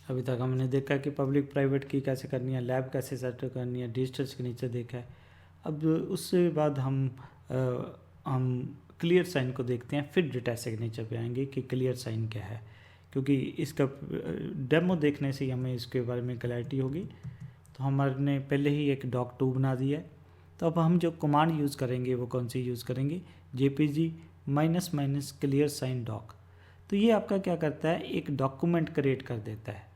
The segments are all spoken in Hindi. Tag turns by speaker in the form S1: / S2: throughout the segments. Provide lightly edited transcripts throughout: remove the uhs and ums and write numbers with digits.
S1: अभी तक हमने देखा कि पब्लिक प्राइवेट की कैसे करनी है, लैब कैसे सेट करनी है, डिजिटल सिग्नेचर देखा है। अब उससे बाद हम क्लियर साइन को देखते हैं, फिर डेटा सिग्नेचर पे आएंगे कि क्लियर साइन क्या है, क्योंकि इसका डेमो देखने से ही हमें इसके बारे में क्लैरिटी होगी। तो हमारे पहले ही एक doc2 बना दिया है। तो अब हम जो कमांड यूज़ करेंगे वो कौन सी यूज़ करेंगे, JPG -- क्लियर साइन डॉक। तो ये आपका क्या करता है, एक डॉक्यूमेंट क्रिएट कर देता है,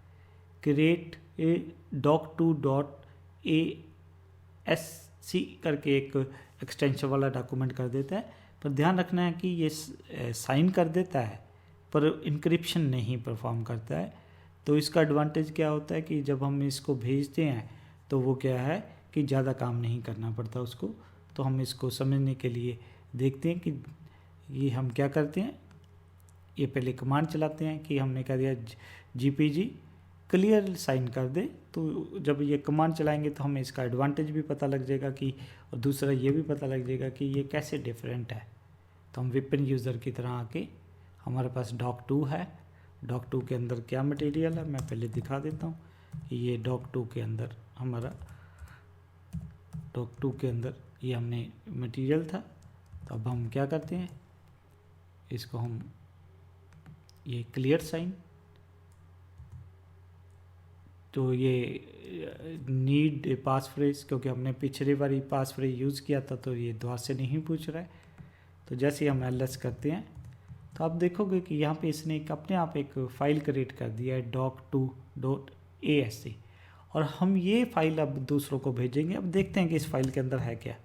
S1: क्रिएट ए doc2.asc करके एक एक्सटेंशन वाला डॉक्यूमेंट कर देता है। पर ध्यान रखना है कि ये साइन कर देता है पर इंक्रिप्शन नहीं परफॉर्म करता है। तो इसका एडवांटेज क्या होता है कि जब हम इसको भेजते हैं तो वो क्या है कि ज़्यादा काम नहीं करना पड़ता उसको। तो हम इसको समझने के लिए देखते हैं कि ये हम क्या करते हैं। ये पहले कमांड चलाते हैं कि हमने कह दिया JPG क्लियर साइन कर दे। तो जब ये कमांड चलाएंगे तो हमें इसका एडवांटेज भी पता लग जाएगा कि, और दूसरा ये भी पता लग जाएगा कि ये कैसे डिफरेंट है। तो हम विपिन यूज़र की तरह आके, हमारे पास doc2 है, doc2 के अंदर क्या मटेरियल है मैं पहले दिखा देता हूँ कि ये doc2 के अंदर हमारा doc2 के अंदर ये हमने मटेरियल था। तो अब हम क्या करते हैं, इसको हम ये क्लियर साइन, तो ये नीड पास फ्रेज, क्योंकि हमने पिछली बार ही पास फ्रेज यूज़ किया था तो ये दोबारा से नहीं पूछ रहा है। तो जैसे ही हम ls करते हैं तो आप देखोगे कि यहाँ पे इसने अपने आप एक फ़ाइल क्रिएट कर दिया है doc2.asc, और हम ये फाइल अब दूसरों को भेजेंगे। अब देखते हैं कि इस फाइल के अंदर है क्या,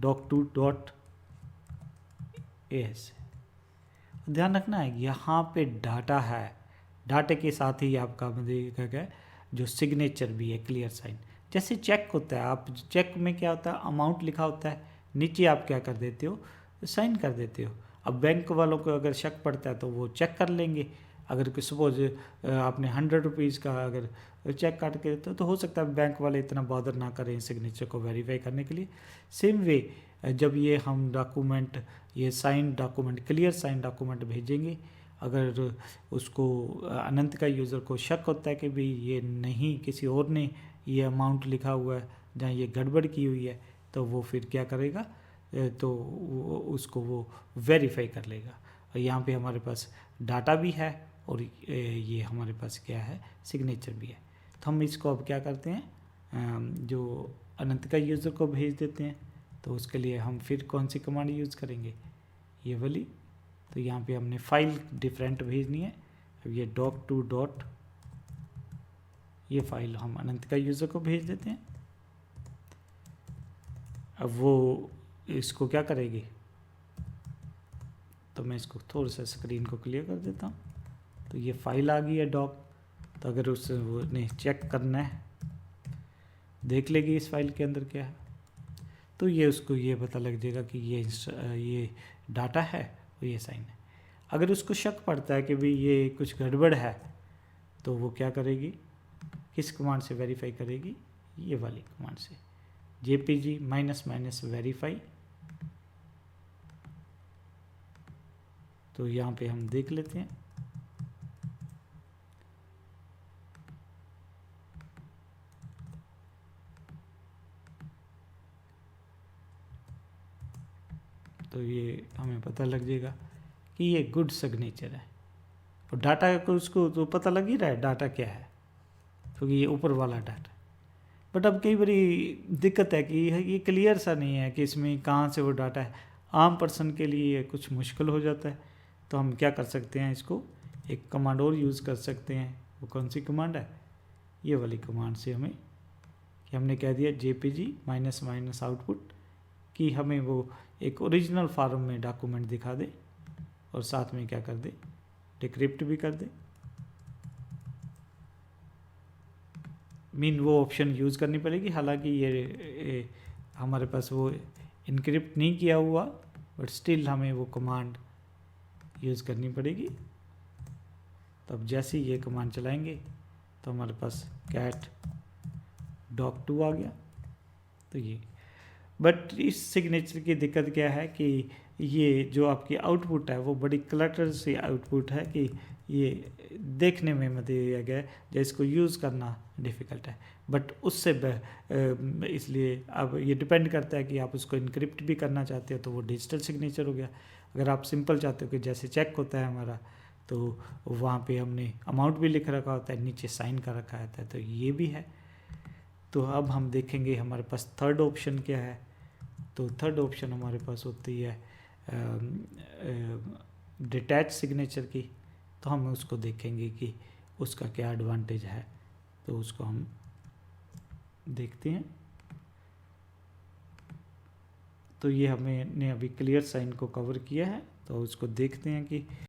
S1: doc2.asc। ध्यान रखना है यहाँ पे डाटा है, डाटे के साथ ही आपका मतलब क्या जो सिग्नेचर भी है क्लियर साइन। जैसे चेक होता है, आप चेक में क्या होता है अमाउंट लिखा होता है, नीचे आप क्या कर देते हो साइन कर देते हो। अब बैंक वालों को अगर शक पड़ता है तो वो चेक कर लेंगे। अगर सपोज आपने 100 रुपीज़ का अगर चेक काट के देते हो तो हो सकता है बैंक वाले इतना बॉदर ना करें सिग्नेचर को वेरीफाई करने के लिए। सेम वे जब ये हम डॉक्यूमेंट, ये sign document, clear sign document भेजेंगे, अगर उसको अनंत का यूज़र को शक होता है कि भाई ये नहीं किसी और ने ये अमाउंट लिखा हुआ है जहाँ ये गड़बड़ की हुई है, तो वो फिर क्या करेगा, तो उसको वो वेरीफाई कर लेगा। और यहाँ पे हमारे पास डाटा भी है और ये हमारे पास क्या है सिग्नेचर भी है। तो हम इसको अब क्या करते हैं, जो अनंत का यूज़र को भेज देते हैं। तो उसके लिए हम फिर कौन सी कमांड यूज़ करेंगे, ये वाली। तो यहाँ पे हमने फाइल डिफरेंट भेजनी है। अब ये doc2 ये फाइल हम अनंत का यूज़र को भेज देते हैं। अब वो इसको क्या करेगी, तो मैं इसको थोड़ा सा स्क्रीन को क्लियर कर देता हूँ। तो ये फाइल आ गई है doc। तो अगर उसने चेक करना है, देख लेगी इस फाइल के अंदर क्या है, तो ये उसको ये पता लग जाएगा कि ये डाटा है और ये साइन है। अगर उसको शक पड़ता है कि भाई ये कुछ गड़बड़ है तो वो क्या करेगी, किस कमांड से वेरीफाई करेगी, ये वाली कमांड से, JPG -- वेरीफाई। तो यहाँ पे हम देख लेते हैं। तो ये हमें पता लग जाएगा कि ये गुड सिग्नेचर है। और डाटा को उसको तो पता लग ही रहा है डाटा क्या है, क्योंकि ये ऊपर वाला डाटा। बट अब कई बारी दिक्कत है कि ये क्लियर सा नहीं है कि इसमें कहाँ से वो डाटा है। आम पर्सन के लिए ये कुछ मुश्किल हो जाता है। तो हम क्या कर सकते हैं, इसको एक कमांड और यूज़ कर सकते हैं। वो कौन सी कमांड है, ये वाली कमांड से हमें, कि हमने कह दिया JPG -- आउटपुट, कि हमें वो एक ओरिजिनल फॉर्म में डॉक्यूमेंट दिखा दे और साथ में क्या कर दे, डिक्रिप्ट भी कर दे। मीन वो ऑप्शन यूज़ करनी पड़ेगी। हालांकि ये हमारे पास वो इनक्रिप्ट नहीं किया हुआ, बट स्टिल हमें वो कमांड यूज़ करनी पड़ेगी। तो अब जैसे ही ये कमांड चलाएंगे तो हमारे पास कैट doc2 आ गया। तो ये, बट इस सिग्नेचर की दिक्कत क्या है कि ये जो आपकी आउटपुट है वो बड़ी क्लटर सी आउटपुट है, कि ये देखने में मतलब ये गया जो इसको यूज़ करना डिफ़िकल्ट है, बट उससे इसलिए अब ये डिपेंड करता है कि आप उसको इनक्रिप्ट भी करना चाहते हो तो वो डिजिटल सिग्नेचर हो गया। अगर आप सिंपल चाहते हो कि जैसे चेक होता है हमारा, तो वहाँ पे हमने अमाउंट भी लिख रखा होता है, नीचे साइन का रखा होता है, तो ये भी है। तो अब हम देखेंगे हमारे पास थर्ड ऑप्शन क्या है। तो थर्ड ऑप्शन हमारे पास होती है डिटैच सिग्नेचर की। तो हम उसको देखेंगे कि उसका क्या एडवांटेज है, तो उसको हम देखते हैं। तो ये हमने अभी क्लियर साइन को कवर किया है, तो उसको देखते हैं कि